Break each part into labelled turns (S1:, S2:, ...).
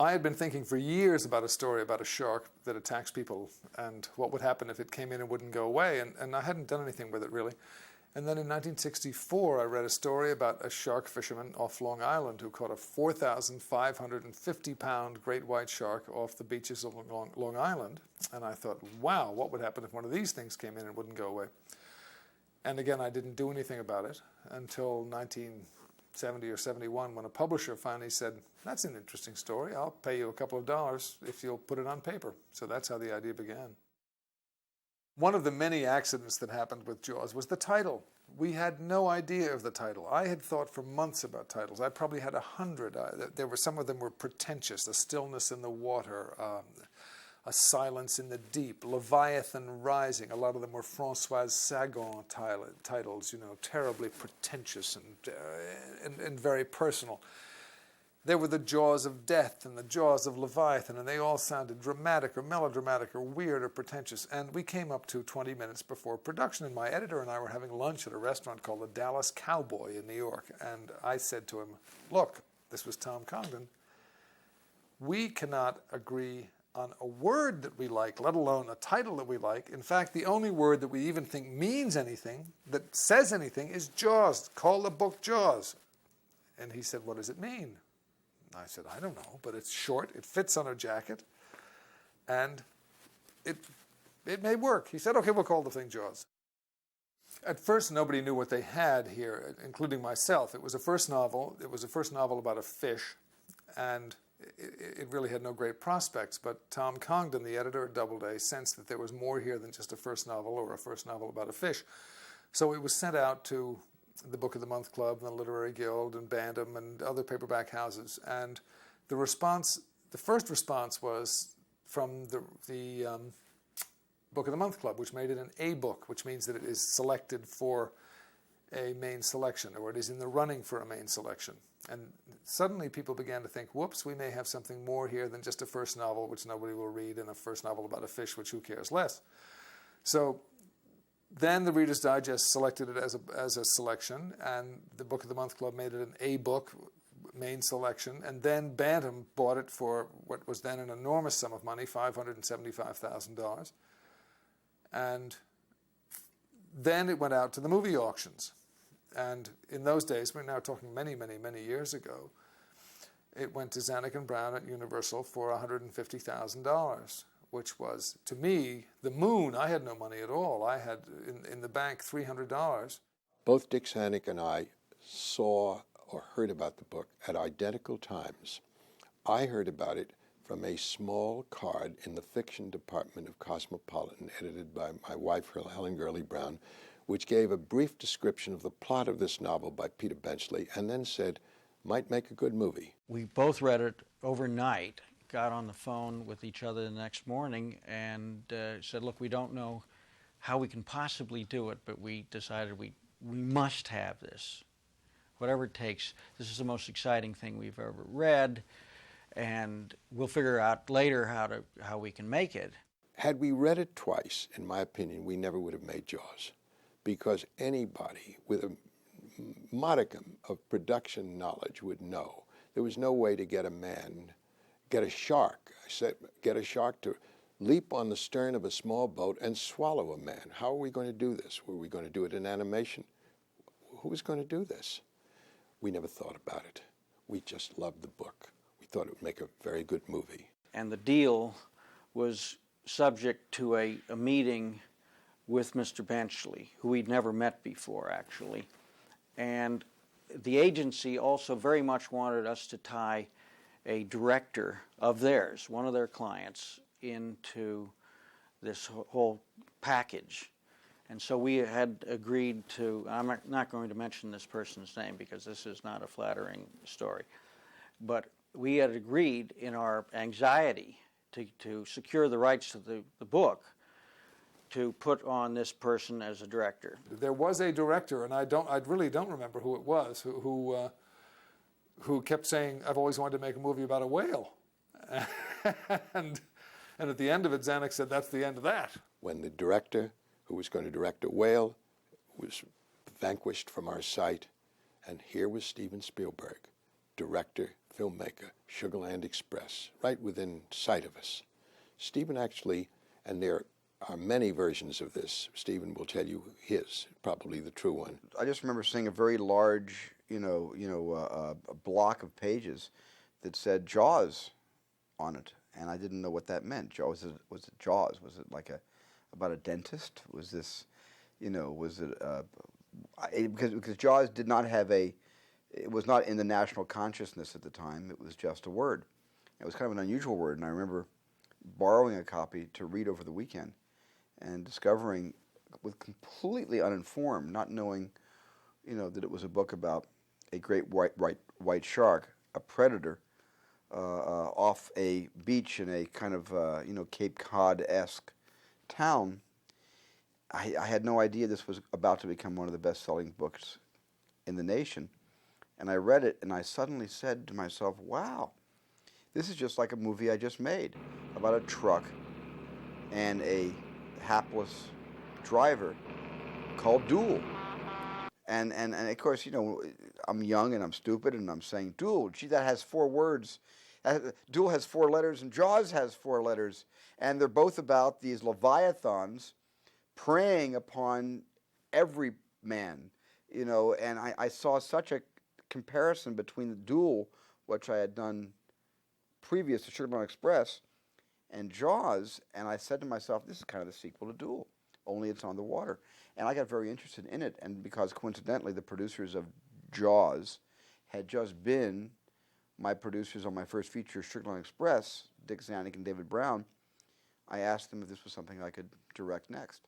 S1: I had been thinking for years about a story about a shark that attacks people and what would happen if it came in and wouldn't go away, and I hadn't done anything with it really. And then in 1964, I read a story about a shark fisherman off Long Island who caught a 4,550-pound great white shark off the beaches of Long Island. And I thought, wow, what would happen if one of these things came in and wouldn't go away? And again, I didn't do anything about it until 1970 or 71, when a publisher finally said, that's an interesting story. I'll pay you a couple of dollars if you'll put it on paper. So that's how the idea began. One of the many accidents that happened with Jaws was the title. We had no idea of the title. I had thought for months about titles. I probably had 100. Some of them were pretentious. A Stillness in the Water, A Silence in the Deep, Leviathan Rising. A lot of them were Françoise Sagan titles, you know, terribly pretentious and very personal. There were the Jaws of Death and the Jaws of Leviathan, and they all sounded dramatic or melodramatic or weird or pretentious. And we came up to 20 minutes before production, and my editor and I were having lunch at a restaurant called the Dallas Cowboy in New York. And I said to him, look, this was Tom Congdon, we cannot agree on a word that we like, let alone a title that we like. In fact, the only word that we even think means anything, that says anything, is Jaws. Call the book Jaws. And he said, what does it mean? I said, I don't know, but it's short, it fits on a jacket, and it may work. He said, okay, we'll call the thing Jaws. At first, nobody knew what they had here, including myself. It was a first novel. It was a first novel about a fish, and it really had no great prospects. But Tom Congdon, the editor at Doubleday, sensed that there was more here than just a first novel or a first novel about a fish. So it was sent out to the Book of the Month Club and the Literary Guild and Bantam and other paperback houses. And the first response was from the Book of the Month Club, which made it an A book, which means that it is selected for a main selection, or it is in the running for a main selection. And suddenly people began to think, whoops, we may have something more here than just a first novel, which nobody will read, and a first novel about a fish, which who cares less. So then the Reader's Digest selected it as a selection, and the Book of the Month Club made it an A book, main selection, and then Bantam bought it for what was then an enormous sum of money, $575,000. And then it went out to the movie auctions. And in those days, we're now talking many, many, many years ago, it went to Zanuck and Brown at Universal for $150,000. Which was, to me, the moon. I had no money at all. I had, in the bank, $300.
S2: Both Dick Zanuck and I saw or heard about the book at identical times. I heard about it from a small card in the fiction department of Cosmopolitan, edited by my wife, Helen Gurley Brown, which gave a brief description of the plot of this novel by Peter Benchley, and then said, might make a good movie.
S3: We both read it overnight, got on the phone with each other the next morning and said, look, we don't know how we can possibly do it, but we decided we must have this. Whatever it takes, this is the most exciting thing we've ever read, and we'll figure out later how we can make it.
S2: Had we read it twice, in my opinion, we never would have made Jaws, because anybody with a modicum of production knowledge would know there was no way to get a shark to leap on the stern of a small boat and swallow a man. How are we going to do this? Were we going to do it in animation? Who was going to do this? We never thought about it. We just loved the book. We thought it would make a very good movie.
S3: And the deal was subject to a meeting with Mr. Benchley, who we'd never met before, actually. And the agency also very much wanted us to tie a director of theirs, one of their clients, into this whole package. And so we had agreed to, I'm not going to mention this person's name because this is not a flattering story, but we had agreed in our anxiety to secure the rights to the book to put on this person as a director.
S1: There was a director, and I really don't remember who it was, who kept saying, I've always wanted to make a movie about a whale. and at the end of it, Zanuck said, that's the end of that.
S2: When the director who was going to direct a whale was vanquished from our sight, and here was Steven Spielberg, director, filmmaker, Sugarland Express, right within sight of us. Stephen actually, and there are many versions of this, Stephen will tell you his, probably the true one.
S4: I just remember seeing a very large, a block of pages that said Jaws on it, and I didn't know what that meant. Was it Jaws? Was it like about a dentist? Was this, was it because Jaws did not have it was not in the national consciousness at the time. It was just a word. It was kind of an unusual word, and I remember borrowing a copy to read over the weekend and discovering, with completely uninformed, not knowing, that it was a book about a great white shark, a predator, off a beach in a kind of Cape Cod-esque town. I had no idea this was about to become one of the best-selling books in the nation, and I read it, and I suddenly said to myself, "Wow, this is just like a movie I just made about a truck and a hapless driver called Duel." And of course, I'm young and I'm stupid and I'm saying, Duel, gee, that has 4 words. Duel has 4 letters and Jaws has 4 letters. And they're both about these leviathans preying upon every man, and I saw such a comparison between the Duel, which I had done previous to Sugarland Express, and Jaws, and I said to myself, this is kind of the sequel to Duel, only it's on the water. And I got very interested in it, and because coincidentally the producers of Jaws had just been my producers on my first feature, Sugarland Express, Dick Zanuck and David Brown, I asked them if this was something I could direct next.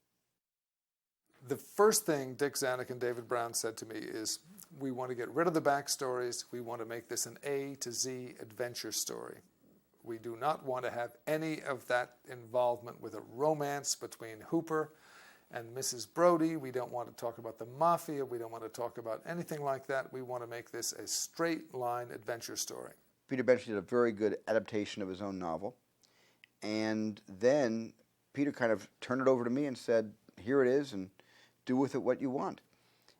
S1: The first thing Dick Zanuck and David Brown said to me is, we want to get rid of the backstories. We want to make this an A to Z adventure story. We do not want to have any of that involvement with a romance between Hooper and Mrs. Brody. We don't want to talk about the mafia. We don't want to talk about anything like that. We want to make this a straight-line adventure story.
S4: Peter Benchley did a very good adaptation of his own novel. And then Peter kind of turned it over to me and said, here it is, and do with it what you want.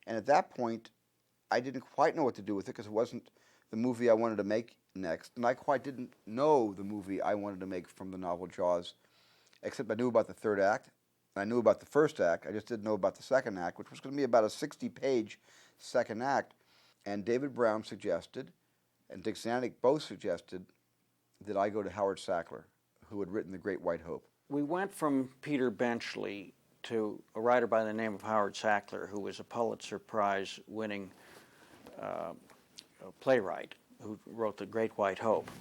S4: And at that point, I didn't quite know what to do with it because it wasn't the movie I wanted to make next. And I quite didn't know the movie I wanted to make from the novel Jaws, except I knew about the 3rd act. I knew about the 1st act. I just didn't know about the 2nd act, which was going to be about a 60-page 2nd act. And David Brown suggested, and Dick Zanuck both suggested, that I go to Howard Sackler, who had written The Great White Hope.
S3: We went from Peter Benchley to a writer by the name of Howard Sackler, who was a Pulitzer Prize-winning playwright who wrote The Great White Hope.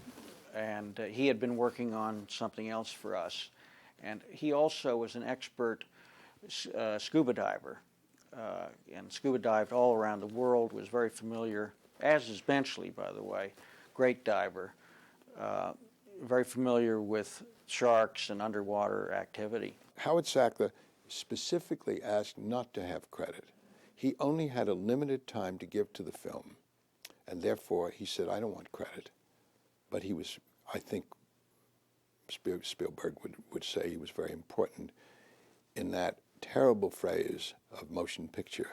S3: And he had been working on something else for us. And he also was an expert scuba diver, and scuba dived all around the world, was very familiar, as is Benchley, by the way, great diver, very familiar with sharks and underwater activity.
S2: Howard Sackler specifically asked not to have credit. He only had a limited time to give to the film, and therefore he said, I don't want credit. But he was, I think, Spielberg would say he was very important in that terrible phrase of motion picture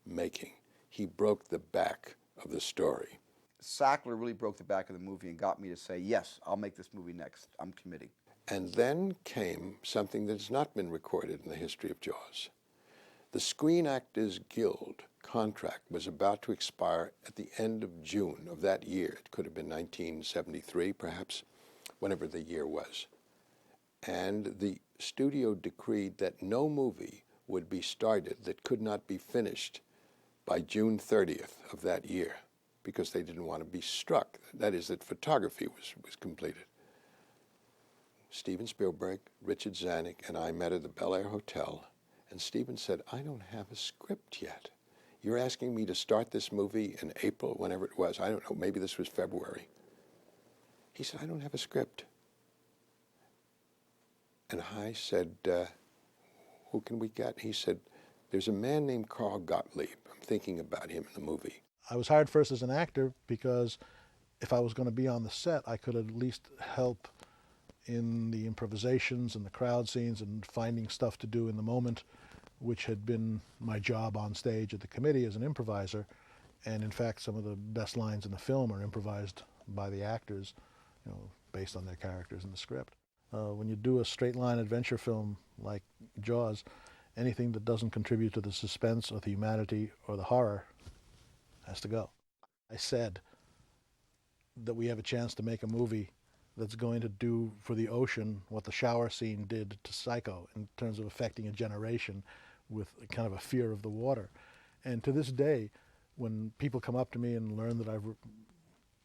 S2: making. He broke the back of the story.
S4: Sackler really broke the back of the movie and got me to say, yes, I'll make this movie next. I'm committing.
S2: And then came something that has not been recorded in the history of Jaws. The Screen Actors Guild contract was about to expire at the end of June of that year. It could have been 1973, perhaps, whenever the year was. And the studio decreed that no movie would be started that could not be finished by June 30th of that year, because they didn't want to be struck. That is, that photography was completed. Steven Spielberg, Richard Zanuck, and I met at the Bel Air Hotel, and Steven said, I don't have a script yet. You're asking me to start this movie in April, whenever it was. I don't know, maybe this was February. He said, I don't have a script. And I said, who can we get? He said, there's a man named Carl Gottlieb. I'm thinking about him in the movie.
S5: I was hired first as an actor because if I was going to be on the set, I could at least help in the improvisations and the crowd scenes and finding stuff to do in the moment, which had been my job on stage at the committee as an improviser. And in fact, some of the best lines in the film are improvised by the actors, based on their characters in the script. When you do a straight-line adventure film like Jaws, anything that doesn't contribute to the suspense or the humanity or the horror has to go. I said that we have a chance to make a movie that's going to do for the ocean what the shower scene did to Psycho in terms of affecting a generation with kind of a fear of the water. And to this day, when people come up to me and learn that I've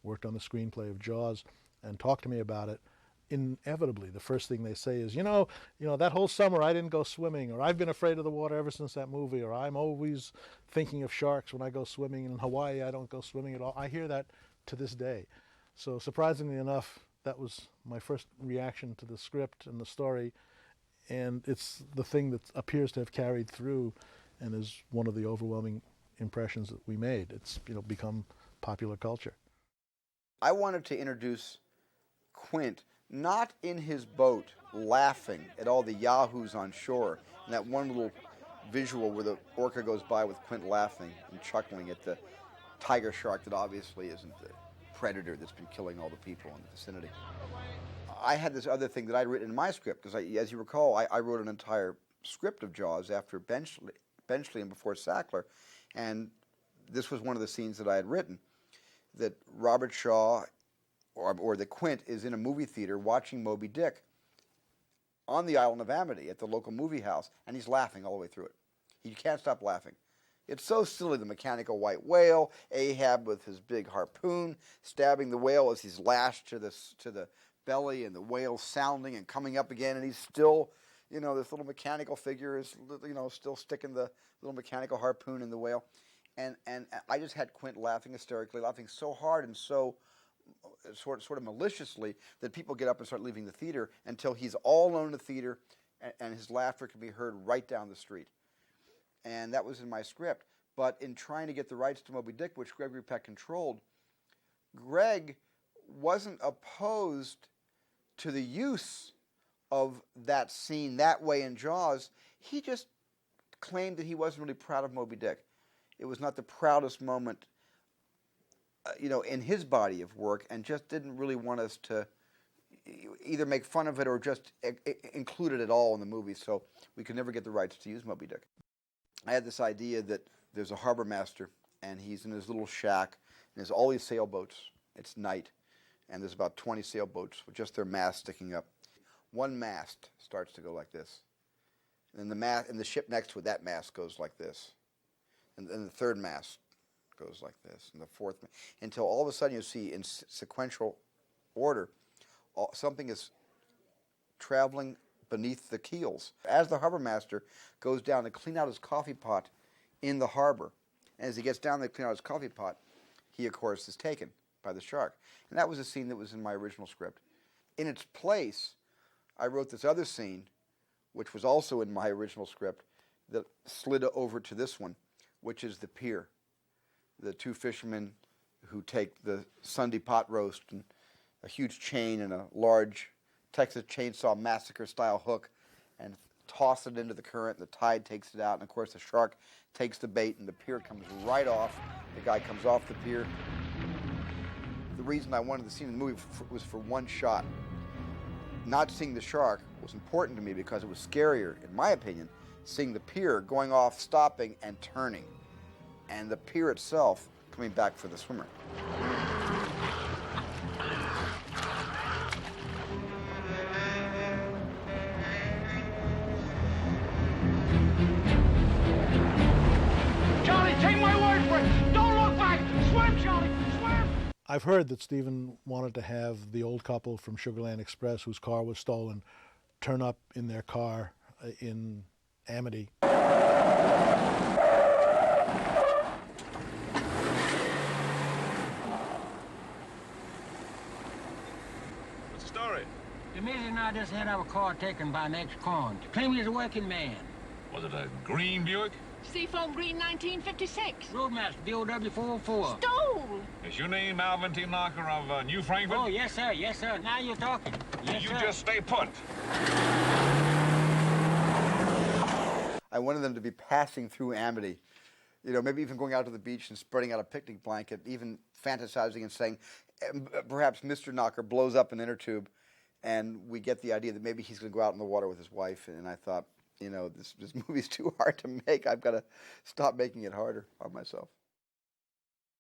S5: worked on the screenplay of Jaws and talk to me about it, inevitably the first thing they say is, that whole summer I didn't go swimming, or I've been afraid of the water ever since that movie, or I'm always thinking of sharks when I go swimming. In Hawaii, I don't go swimming at all. I hear that to this day. So surprisingly enough, that was my first reaction to the script and the story, and it's the thing that appears to have carried through and is one of the overwhelming impressions that we made. It's become popular culture.
S4: I wanted to introduce Quint not in his boat laughing at all the yahoos on shore, and that one little visual where the orca goes by with Quint laughing and chuckling at the tiger shark that obviously isn't the predator that's been killing all the people in the vicinity. I had this other thing that I'd written in my script, because as you recall, I wrote an entire script of Jaws after Benchley and before Sackler, and this was one of the scenes that I had written, that Robert Shaw, or that Quint, is in a movie theater watching Moby Dick on the island of Amity at the local movie house, and he's laughing all the way through it. He can't stop laughing. It's so silly, the mechanical white whale, Ahab with his big harpoon, stabbing the whale as he's lashed to the belly, and the whale sounding and coming up again, and he's still, this little mechanical figure is, still sticking the little mechanical harpoon in the whale. And I just had Quint laughing hysterically, laughing so hard and so sort of maliciously that people get up and start leaving the theater until he's all alone in the theater, and his laughter can be heard right down the street. And that was in my script. But in trying to get the rights to Moby Dick, which Gregory Peck controlled, Greg wasn't opposed to the use of that scene that way in Jaws. He just claimed that he wasn't really proud of Moby Dick. It was not the proudest moment, in his body of work, and just didn't really want us to either make fun of it or just include it at all in the movie, so we could never get the rights to use Moby Dick. I had this idea that there's a harbor master, and he's in his little shack, and there's all these sailboats. It's night, and there's about 20 sailboats with just their masts sticking up. One mast starts to go like this, and then the ship next to it, that mast goes like this, and then the third mast goes like this, and the fourth, until all of a sudden you see in sequential order, something is traveling beneath the keels. As the harbor master goes down to clean out his coffee pot in the harbor, and as he gets down there to clean out his coffee pot, he, of course, is taken by the shark. And that was a scene that was in my original script. In its place, I wrote this other scene, which was also in my original script, that slid over to this one, which is the pier. The two fishermen who take the Sunday pot roast and a huge chain and a large Texas Chainsaw Massacre-style hook and toss it into the current, and the tide takes it out, and of course the shark takes the bait, and the pier comes right off. The guy comes off the pier. The reason I wanted the scene in the movie was for one shot. Not seeing the shark was important to me because it was scarier, in my opinion, seeing the pier going off, stopping, and turning, and the pier itself coming back for the swimmer.
S6: Charlie, take my word for it. Don't look back. Swim, Charlie, swim.
S5: I've heard that Stephen wanted to have the old couple from Sugarland Express, whose car was stolen, turn up in their car in Amity.
S7: What's the story?
S6: The missus and I just had our car taken by an ex-con. Claim he's a working man.
S7: Was it a green Buick?
S8: Seafoam Green 1956.
S6: Roadmaster, BOW 404.
S8: Stole!
S7: Is your name Alvin T. Knocker of New Frankfurt?
S6: Oh, yes, sir. Yes, sir. Now you're talking. Yes,
S7: you
S6: sir.
S7: just stay put.
S4: I wanted them to be passing through Amity You know, maybe even going out to the beach and spreading out a picnic blanket, even fantasizing and saying, perhaps Mr. Knocker blows up an inner tube, and we get the idea that maybe he's going to go out in the water with his wife. And I thought, you know, this movie's too hard to make. I've got to stop making it harder on myself.